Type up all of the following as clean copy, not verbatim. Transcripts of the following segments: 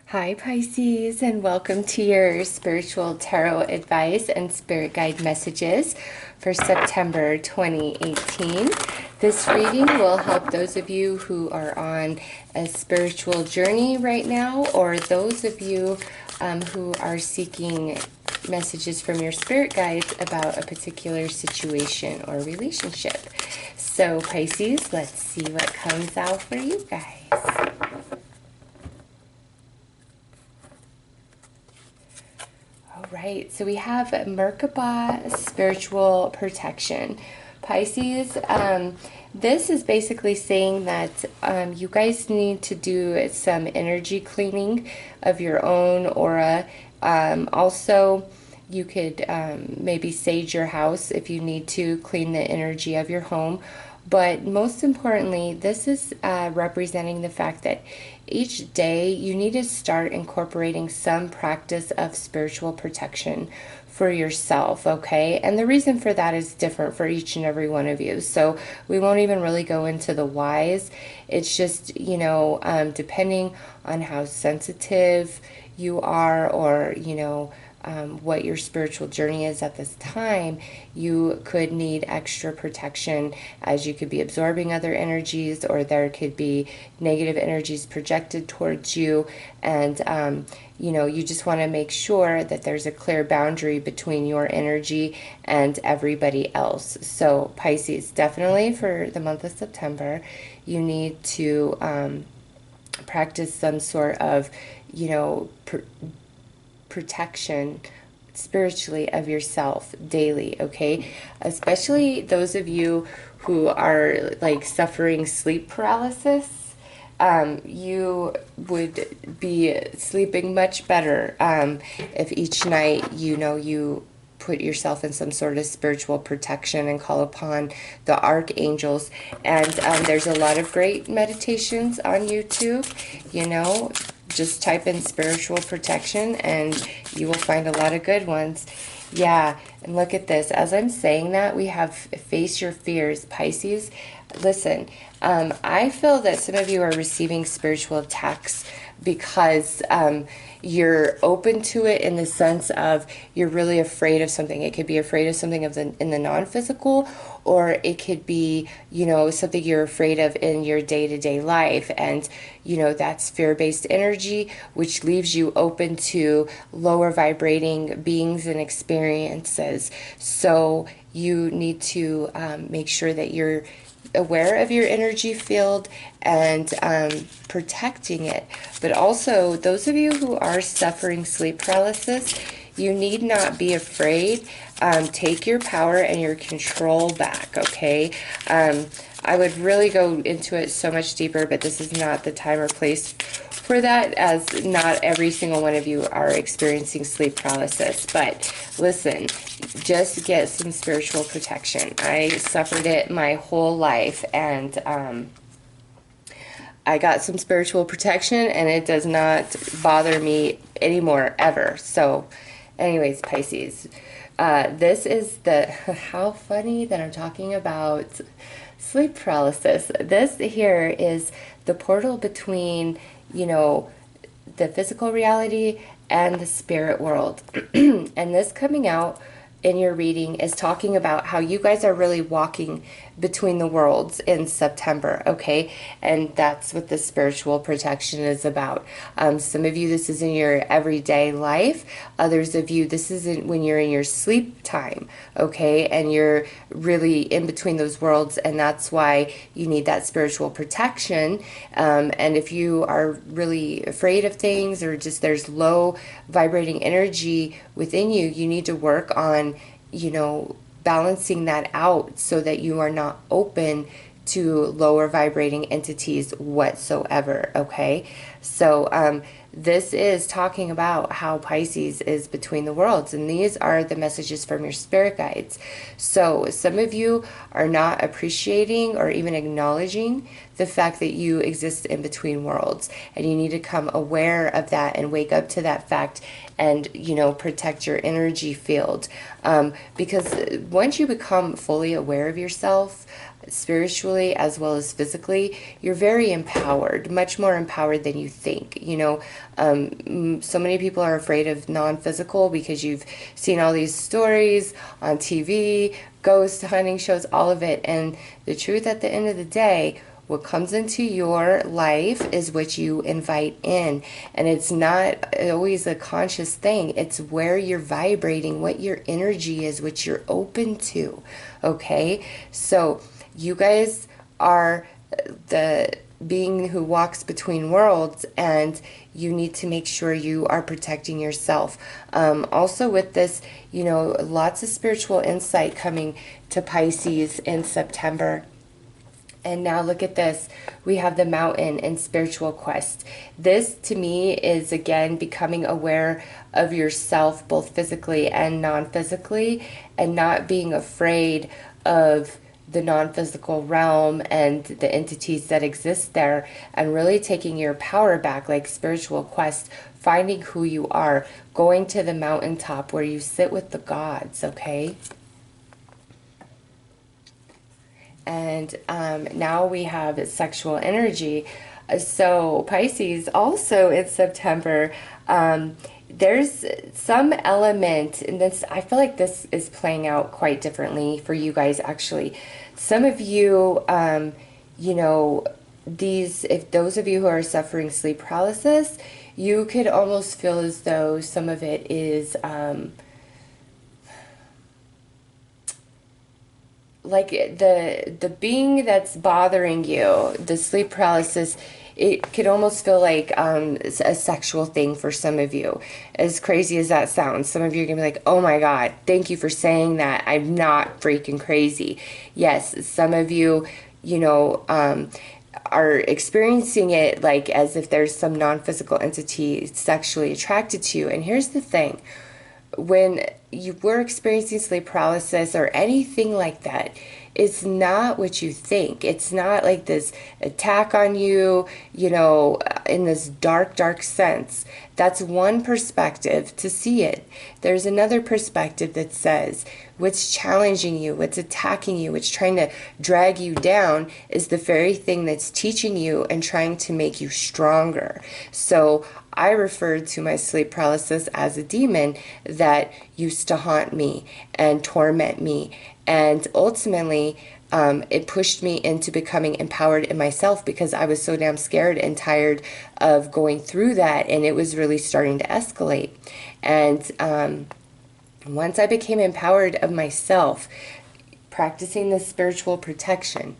Hi Pisces, and welcome to your spiritual tarot advice and spirit guide messages for September 2018. This reading will help those of you who are on a spiritual journey right now, or those of you who are seeking messages from your spirit guides about a particular situation or relationship. So Pisces, let's see what comes out for you guys. Right, so we have Merkaba spiritual protection. Pisces, this is basically saying that you guys need to do some energy cleaning of your own aura. Also, you could maybe sage your house if you need to clean the energy of your home. But most importantly, this is representing the fact that each day you need to start incorporating some practice of spiritual protection for yourself, okay? And the reason for that is different for each and every one of you. So we won't even really go into the whys. It's just, you know, depending on how sensitive you are, or, you know, what your spiritual journey is at this time, you could need extra protection, as you could be absorbing other energies, or there could be negative energies projected towards you. And you know, you just want to make sure that there's a clear boundary between your energy and everybody else. So Pisces, definitely for the month of September, you need to practice some sort of, you know, protection spiritually of yourself daily, okay? Especially those of you who are like suffering sleep paralysis. You would be sleeping much better if each night, you know, you put yourself in some sort of spiritual protection and call upon the archangels. And there's a lot of great meditations on YouTube, you know. Just type in spiritual protection and you will find a lot of good ones. Yeah, and look at this. As I'm saying that, we have face your fears, Pisces. Listen, I feel that some of you are receiving spiritual attacks because you're open to it in the sense of you're really afraid of something. It could be afraid of something in the non-physical, or it could be, you know, something you're afraid of in your day-to-day life. And, you know, that's fear-based energy, which leaves you open to lower vibrating beings and experiences. So you need to make sure that you're aware of your energy field and protecting it. But also, those of you who are suffering sleep paralysis, you need not be afraid. Take your power and your control back, okay? I would really go into it so much deeper, but this is not the time or place for that, as not every single one of you are experiencing sleep paralysis. But listen, just get some spiritual protection. I suffered it my whole life, and I got some spiritual protection, and it does not bother me anymore, ever. So anyways, Pisces, this is the, how funny that I'm talking about sleep paralysis. This here is the portal between, you know, the physical reality and the spirit world. And this coming out in your reading is talking about how you guys are really walking between the worlds in September, okay? And that's what the spiritual protection is about. Some of you, this is in your everyday life. Others of you, this isn't when you're in your sleep time, okay? And you're really in between those worlds, and that's why you need that spiritual protection. And if you are really afraid of things, or just there's low vibrating energy within you, you need to work on, you know, balancing that out so that you are not open to lower vibrating entities whatsoever, okay? So this is talking about how Pisces is between the worlds, and these are the messages from your spirit guides. So some of you are not appreciating or even acknowledging the fact that you exist in between worlds, and you need to come aware of that and wake up to that fact, and, you know, protect your energy field. Because once you become fully aware of yourself, spiritually as well as physically, you're very empowered, much more empowered than you think. You know, so many people are afraid of non-physical because you've seen all these stories on TV, ghost hunting shows, all of it. And the truth at the end of the day, what comes into your life is what you invite in. And it's not always a conscious thing. It's where you're vibrating, what your energy is, what you're open to. Okay? So you guys are the being who walks between worlds, and you need to make sure you are protecting yourself. Also with this, you know, lots of spiritual insight coming to Pisces in September. And now look at this. We have the mountain and spiritual quest. This to me is again becoming aware of yourself, both physically and non-physically, and not being afraid of the non-physical realm and the entities that exist there, and really taking your power back, like spiritual quest, finding who you are, going to the mountaintop where you sit with the gods, okay? And now we have sexual energy. So Pisces also in September, there's some element, and this, I feel like this is playing out quite differently for you guys actually. Some of you, you know, if those of you who are suffering sleep paralysis, you could almost feel as though some of it is like the being that's bothering you, the sleep paralysis, it could almost feel like a sexual thing for some of you. As crazy as that sounds, some of you are going to be like, oh my God, thank you for saying that. I'm not freaking crazy. Yes, some of you, you know, are experiencing it like as if there's some non-physical entity sexually attracted to you. And here's the thing. When you were experiencing sleep paralysis or anything like that, it's not what you think. It's not like this attack on you, you know, in this dark, dark sense. That's one perspective to see it. There's another perspective that says what's challenging you, what's attacking you, what's trying to drag you down is the very thing that's teaching you and trying to make you stronger. So I referred to my sleep paralysis as a demon that used to haunt me and torment me. And ultimately, it pushed me into becoming empowered in myself because I was so damn scared and tired of going through that. And it was really starting to escalate. And once I became empowered of myself, practicing this spiritual protection,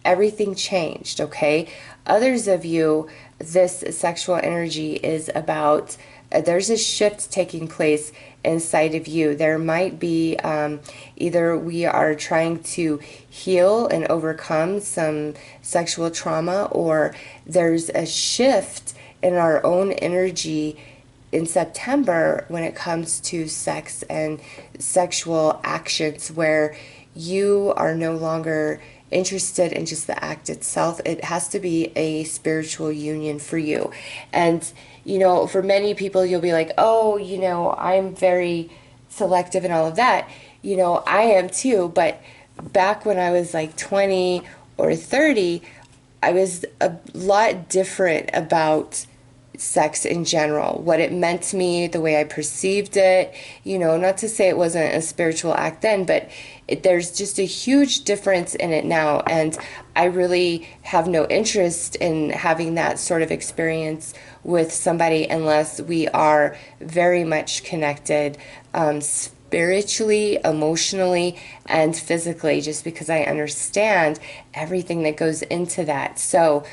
everything changed, okay? Others of you, this sexual energy is about, there's a shift taking place inside of you. There might be either we are trying to heal and overcome some sexual trauma, or there's a shift in our own energy in September when it comes to sex and sexual actions, where you are no longer interested in just the act itself. It has to be a spiritual union for you. And, you know, for many people, you'll be like, oh, you know, I'm very selective and all of that. You know, I am too. But back when I was like 20 or 30, I was a lot different about sex in general, what it meant to me, the way I perceived it. You know, not to say it wasn't a spiritual act then, but there's just a huge difference in it now. And I really have no interest in having that sort of experience with somebody unless we are very much connected spiritually, emotionally, and physically, just because I understand everything that goes into that. So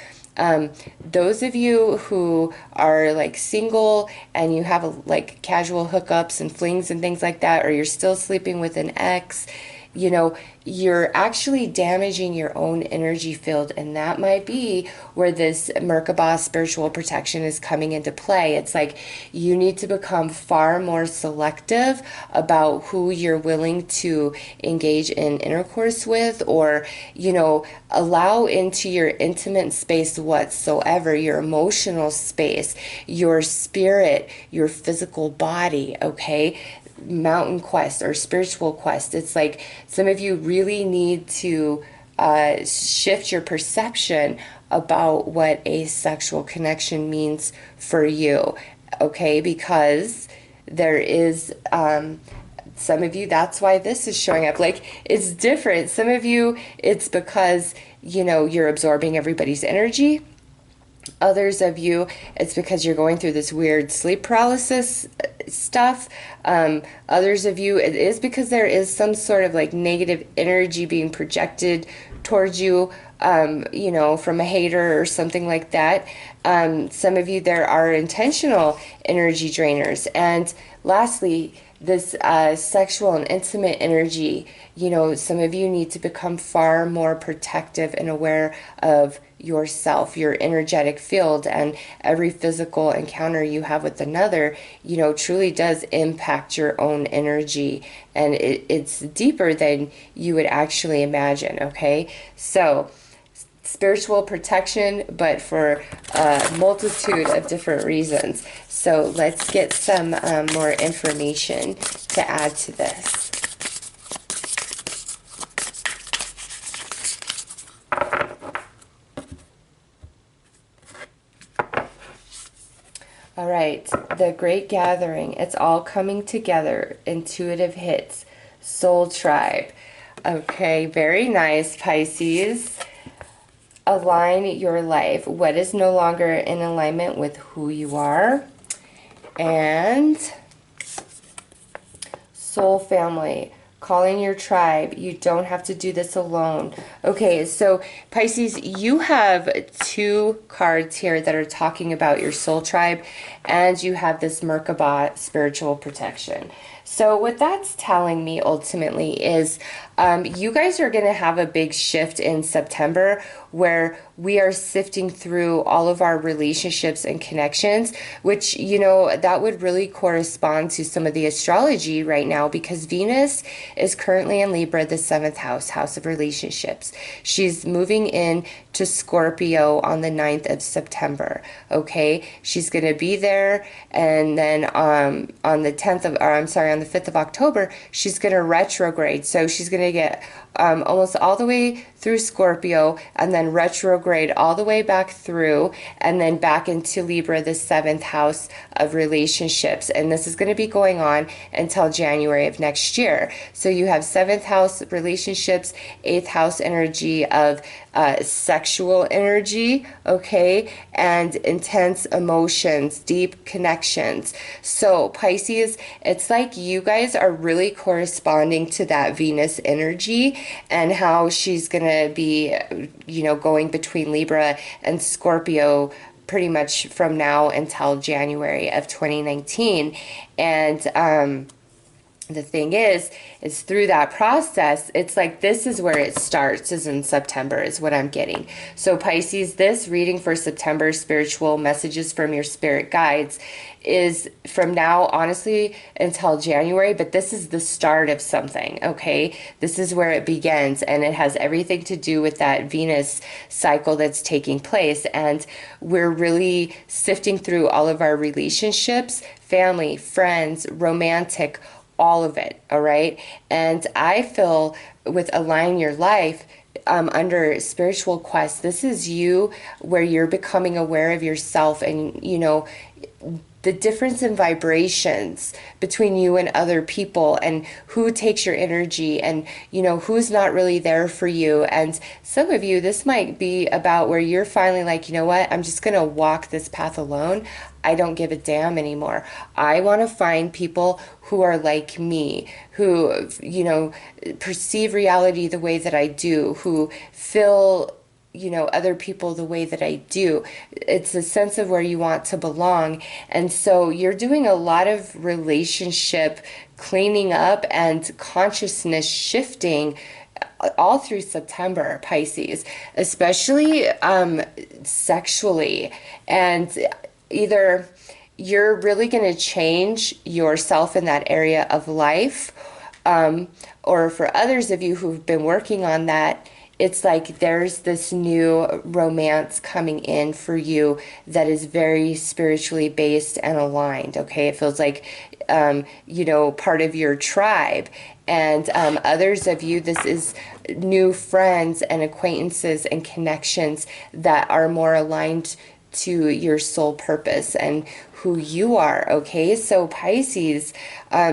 those of you who are like single and you have like casual hookups and flings and things like that, or you're still sleeping with an ex, you know, you're actually damaging your own energy field, and that might be where this Merkaba spiritual protection is coming into play. It's like you need to become far more selective about who you're willing to engage in intercourse with, or, you know, allow into your intimate space whatsoever, your emotional space, your spirit, your physical body, okay? Mountain quest or spiritual quest. It's like some of you really need to shift your perception about what a sexual connection means for you, okay? Because there is some of you, that's why this is showing up. Like, it's different. Some of you, it's because, you know, you're absorbing everybody's energy. Others of you, it's because you're going through this weird sleep paralysis stuff. Others of you, it is because there is some sort of like negative energy being projected towards you, you know, from a hater or something like that. Some of you, there are intentional energy drainers. And lastly, this sexual and intimate energy, you know, some of you need to become far more protective and aware of yourself, your energetic field, and every physical encounter you have with another, you know, truly does impact your own energy, and it's deeper than you would actually imagine, okay? So spiritual protection, but for a multitude of different reasons. So let's get some more information to add to this. All right, the Great Gathering, it's all coming together. Intuitive hits, Soul Tribe. Okay, very nice, Pisces. Align your life. What is no longer in alignment with who you are? And Soul Family, calling your tribe. You don't have to do this alone. Okay, so Pisces, you have 2 cards here that are talking about your soul tribe, and you have this Merkaba, spiritual protection. So what that's telling me ultimately is you guys are going to have a big shift in September where we are sifting through all of our relationships and connections, which, you know, that would really correspond to some of the astrology right now, because Venus is currently in Libra, the 7th house, house of relationships. She's moving in to Scorpio on the 9th of September, okay? She's going to be there, and then on the 10th of, or I'm sorry, on the 5th of October, she's going to retrograde. So she's going to get almost all the way through Scorpio, and then retrograde all the way back through, and then back into Libra, the 7th house of relationships. And this is going to be going on until January of next year. So you have 7th house relationships, 8th house energy of sexual energy, okay, and intense emotions, deep connections. So Pisces, it's like you guys are really corresponding to that Venus energy, and how she's gonna be, you know, going between Libra and Scorpio pretty much from now until January of 2019. And the thing is through that process, it's like this is where it starts, is in September, is what I'm getting. So Pisces, this reading for September, spiritual messages from your spirit guides, is from now, honestly, until January, but this is the start of something, okay? This is where it begins, and it has everything to do with that Venus cycle that's taking place, and we're really sifting through all of our relationships, family, friends, romantic, all of it, all right? And I feel with Align Your Life, under Spiritual Quest, this is you where you're becoming aware of yourself, and, you know, the difference in vibrations between you and other people, and who takes your energy, and, you know, who's not really there for you. And some of you, this might be about where you're finally like, you know what, I'm just going to walk this path alone. I don't give a damn anymore. I want to find people who are like me, who, you know, perceive reality the way that I do, who feel, you know, other people the way that I do. It's a sense of where you want to belong. And so you're doing a lot of relationship cleaning up and consciousness shifting all through September, Pisces, especially sexually. And either you're really going to change yourself in that area of life, or for others of you who've been working on that, it's like there's this new romance coming in for you that is very spiritually based and aligned, okay? It feels like, you know, part of your tribe. And others of you, this is new friends and acquaintances and connections that are more aligned to your soul purpose and who you are, okay? So Pisces,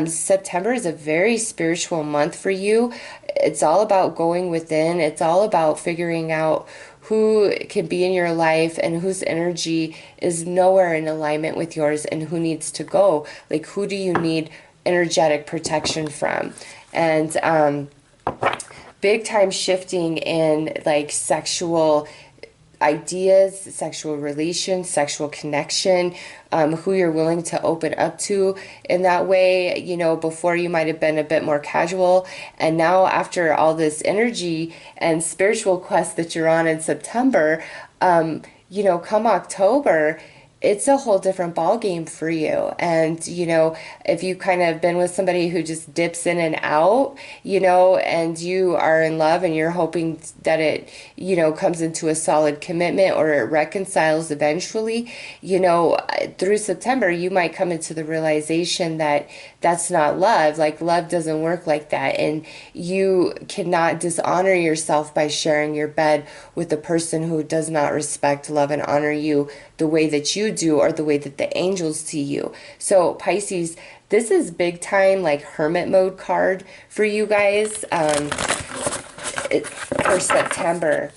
September is a very spiritual month for you. It's all about going within. It's all about figuring out who can be in your life and whose energy is nowhere in alignment with yours and who needs to go. Like, who do you need energetic protection from? And big time shifting in like sexual ideas, sexual relations, sexual connection, who you're willing to open up to in that way. You know, before you might have been a bit more casual, and now after all this energy and spiritual quest that you're on in September, you know, come October, it's a whole different ball game for you. And, you know, if you kind of been with somebody who just dips in and out, you know, and you are in love and you're hoping that it, you know, comes into a solid commitment or it reconciles eventually, you know, through September, you might come into the realization that that's not love. Like, love doesn't work like that. And you cannot dishonor yourself by sharing your bed with a person who does not respect, love, and honor you the way that you do or the way that the angels see you. So Pisces, this is big time like hermit mode card for you guys for September.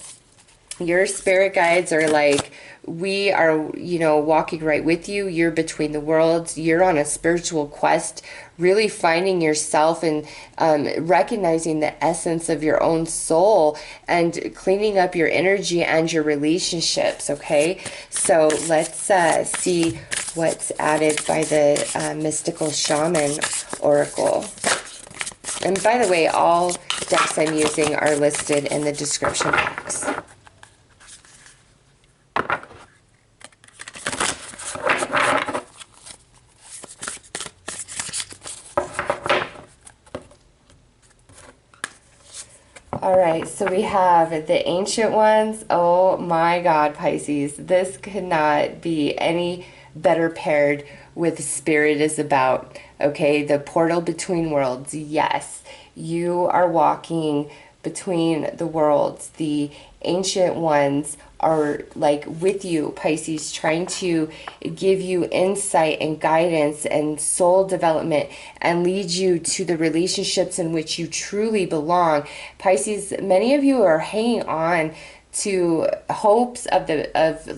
Your spirit guides are like, we are, you know, walking right with you. You're between the worlds. You're on a spiritual quest, really finding yourself and recognizing the essence of your own soul and cleaning up your energy and your relationships, okay? So let's see what's added by the mystical shaman oracle. And by the way, all decks I'm using are listed in the description box. All right, so we have the ancient ones. Oh my God, Pisces. This could not be any better paired with Spirit is About. Okay, the portal between worlds. Yes, you are walking between the worlds. The ancient ones are like with you, Pisces, trying to give you insight and guidance and soul development and lead you to the relationships in which you truly belong. Pisces, many of you are hanging on to hopes of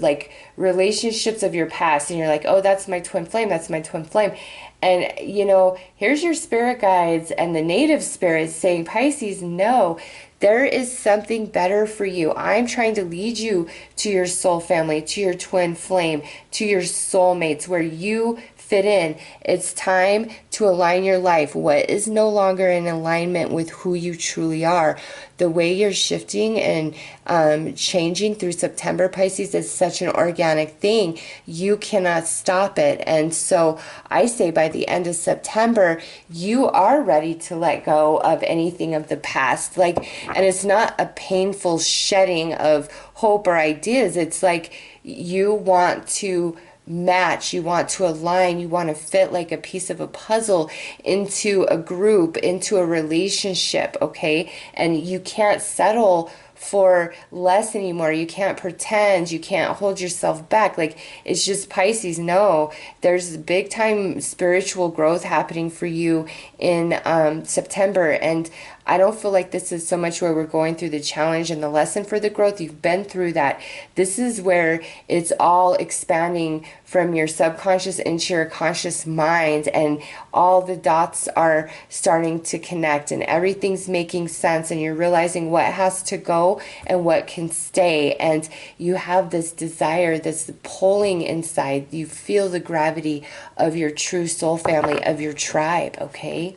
like relationships of your past, and you're like, oh, that's my twin flame, that's my twin flame. And you know, here's your spirit guides and the native spirits saying, Pisces, no, there is something better for you. I'm trying to lead you to your soul family, to your twin flame, to your soulmates, where you fit in. It's time to align your life. What is no longer in alignment with who you truly are. The way you're shifting and changing through September, Pisces, is such an organic thing. You cannot stop it. And so I say by the end of September, you are ready to let go of anything of the past. Like, and it's not a painful shedding of hope or ideas. It's like you want to match, you want to align, you want to fit like a piece of a puzzle into a group, into a relationship, okay? And you can't settle for less anymore. You can't pretend, you can't hold yourself back. Like, it's just Pisces, no, there's big time spiritual growth happening for you in September. And I don't feel like this is so much where we're going through the challenge and the lesson for the growth. You've been through that. This is where it's all expanding from your subconscious into your conscious mind, and all the dots are starting to connect and everything's making sense, and you're realizing what has to go and what can stay. And you have this desire, this pulling inside. You feel the gravity of your true soul family, of your tribe, okay?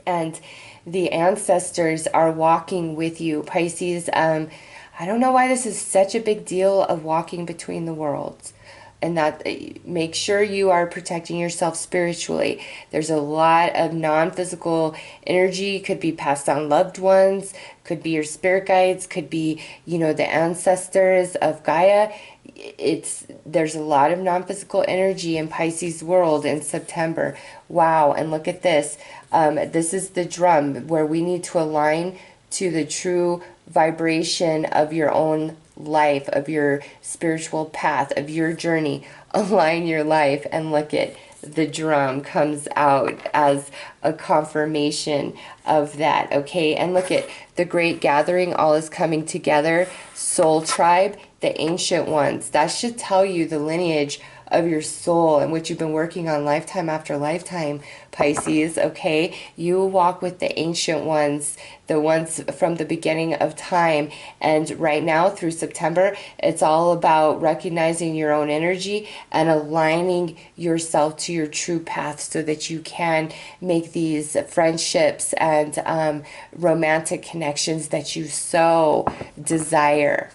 And the ancestors are walking with you, Pisces. I don't know why this is such a big deal of walking between the worlds, and that make sure you are protecting yourself spiritually. There's a lot of non-physical energy, could be passed down loved ones, could be your spirit guides, could be, you know, the ancestors of Gaia. There's a lot of non-physical energy in Pisces world in September. Wow. And look at this. This is the drum, where we need to align to the true vibration of your own life, of your spiritual path, of your journey. Align your life, and look at the drum comes out as a confirmation of that. Okay, and look at the great gathering, all is coming together. Soul tribe, the ancient ones. That should tell you the lineage of your soul and what you've been working on lifetime after lifetime, Pisces. Okay, you walk with the ancient ones, the ones from the beginning of time. And right now through September, it's all about recognizing your own energy and aligning yourself to your true path so that you can make these friendships and romantic connections that you so desire.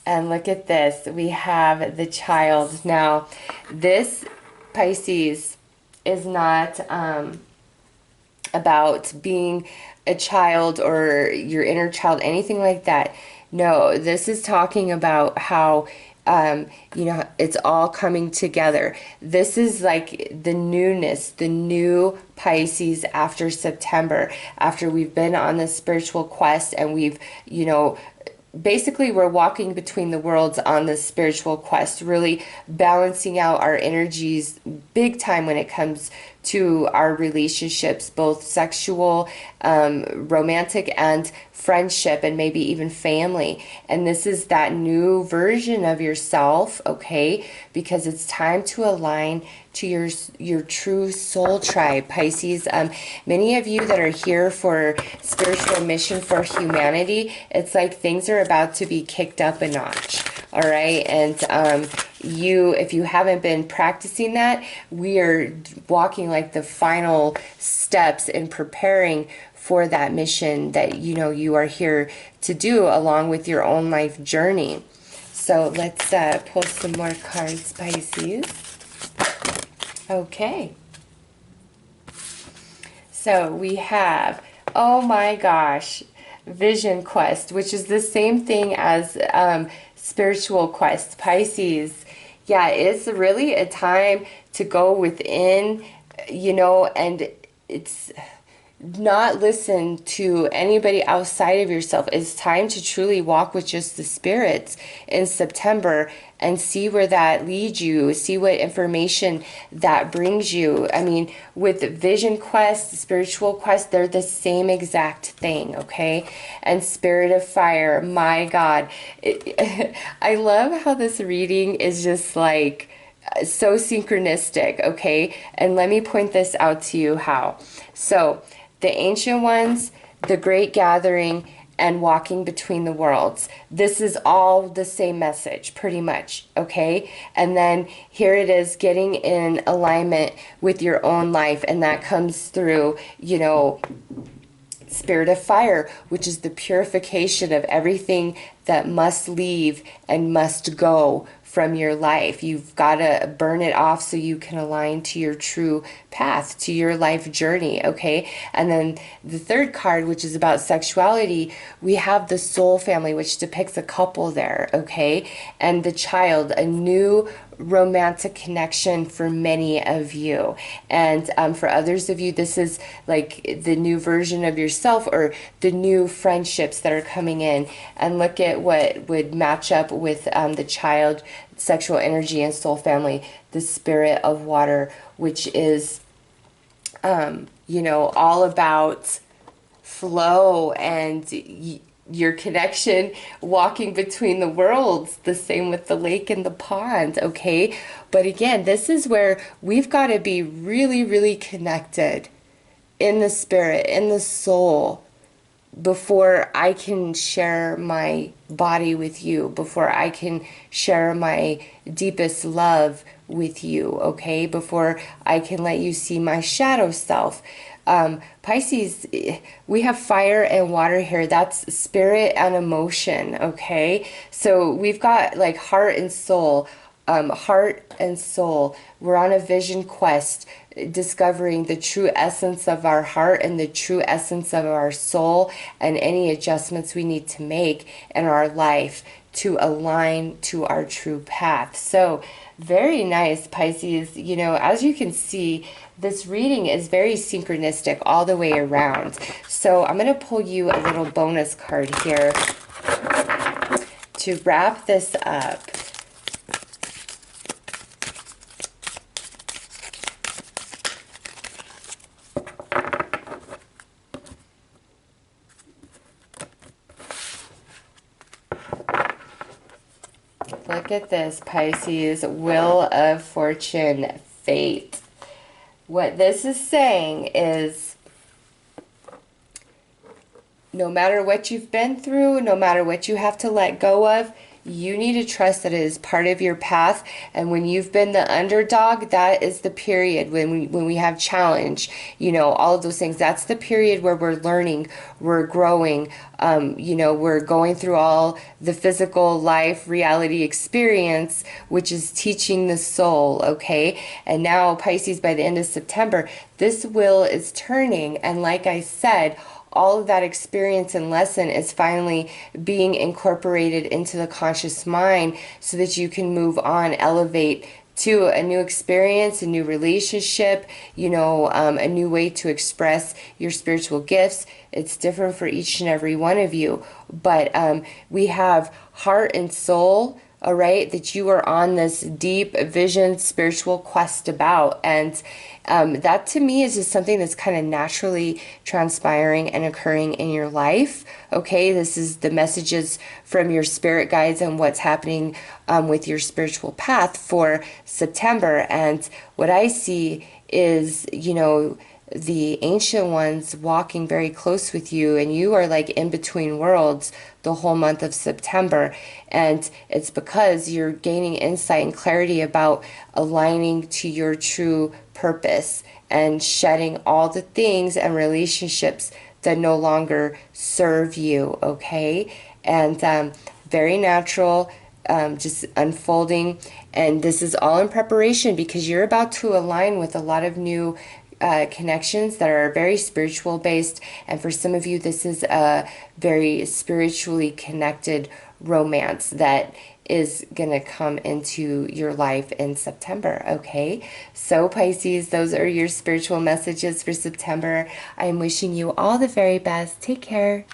And look at this. We have the child. Now, this, Pisces, is not about being a child or your inner child, anything like that. No, this is talking about how, you know, it's all coming together. This is like the newness, the new Pisces after September, after we've been on this spiritual quest and we've, you know, basically we're walking between the worlds on this spiritual quest, really balancing out our energies big time when it comes to our relationships, both sexual, romantic, and friendship, and maybe even family. And this is that new version of yourself, okay? Because it's time to align to your true soul tribe, Pisces. Many of you that are here for spiritual mission for humanity, it's like things are about to be kicked up a notch, all right? And if you haven't been practicing that, we are walking like the final steps in preparing for that mission that, you know, you are here to do along with your own life journey. So let's pull some more cards, Pisces. Okay. So we have, oh my gosh, Vision Quest, which is the same thing as Spiritual Quest, Pisces. Yeah, it's really a time to go within, you know, and it's not listen to anybody outside of yourself. It's time to truly walk with just the spirits in September and see where that leads you, see what information that brings you. I mean, with Vision Quest, Spiritual Quest, they're the same exact thing, okay? And Spirit of Fire, my God. I love how this reading is just like so synchronistic, okay? And let me point this out to you how. So, the ancient ones, the great gathering, and walking between the worlds. This is all the same message, pretty much, okay? And then here it is, getting in alignment with your own life, and that comes through, you know, Spirit of Fire, which is the purification of everything that must leave and must go from your life. You've got to burn it off so you can align to your true path, to your life journey, okay? And then the third card, which is about sexuality, we have the soul family, which depicts a couple there, okay? And the child, a new romantic connection for many of you. And for others of you, this is like the new version of yourself or the new friendships that are coming in. And look at what would match up with the child, sexual energy, and soul family, the spirit of water, which is, you know, all about flow and your connection, walking between the worlds, the same with the lake and the pond, okay? But again, this is where we've got to be really, really connected in the spirit, in the soul, before I can share my body with you, before I can share my deepest love with you, okay? Before I can let you see my shadow self. Pisces, we have fire and water here. That's spirit and emotion, okay? So we've got like heart and soul. Heart and soul. We're on a vision quest, discovering the true essence of our heart and the true essence of our soul, and any adjustments we need to make in our life to align to our true path. So very nice, Pisces. You know, as you can see, this reading is very synchronistic all the way around. So I'm going to pull you a little bonus card here to wrap this up. Look at this, Pisces. Wheel of Fortune, fate. What this is saying is, no matter what you've been through, no matter what you have to let go of, you need to trust that it is part of your path. And when you've been the underdog, that is the period when we have challenge, you know, all of those things. That's the period where we're learning, we're growing, you know, we're going through all the physical life reality experience, which is teaching the soul, okay? And now, Pisces, by the end of September, this wheel is turning. And like I said, all of that experience and lesson is finally being incorporated into the conscious mind so that you can move on, elevate to a new experience, a new relationship, you know, a new way to express your spiritual gifts. It's different for each and every one of you. But we have heart and soul, all right, that you are on this deep vision spiritual quest about. And that to me is just something that's kind of naturally transpiring and occurring in your life. Okay, this is the messages from your spirit guides and what's happening with your spiritual path for September. And what I see is, you know, the ancient ones walking very close with you, and you are like in between worlds the whole month of September. And it's because you're gaining insight and clarity about aligning to your true purpose and shedding all the things and relationships that no longer serve you, okay? And very natural, just unfolding. And this is all in preparation because you're about to align with a lot of new connections that are very spiritual based, and for some of you this is a very spiritually connected romance that is gonna come into your life in September. Okay, so Pisces, those are your spiritual messages for September. I'm wishing you all the very best. Take care.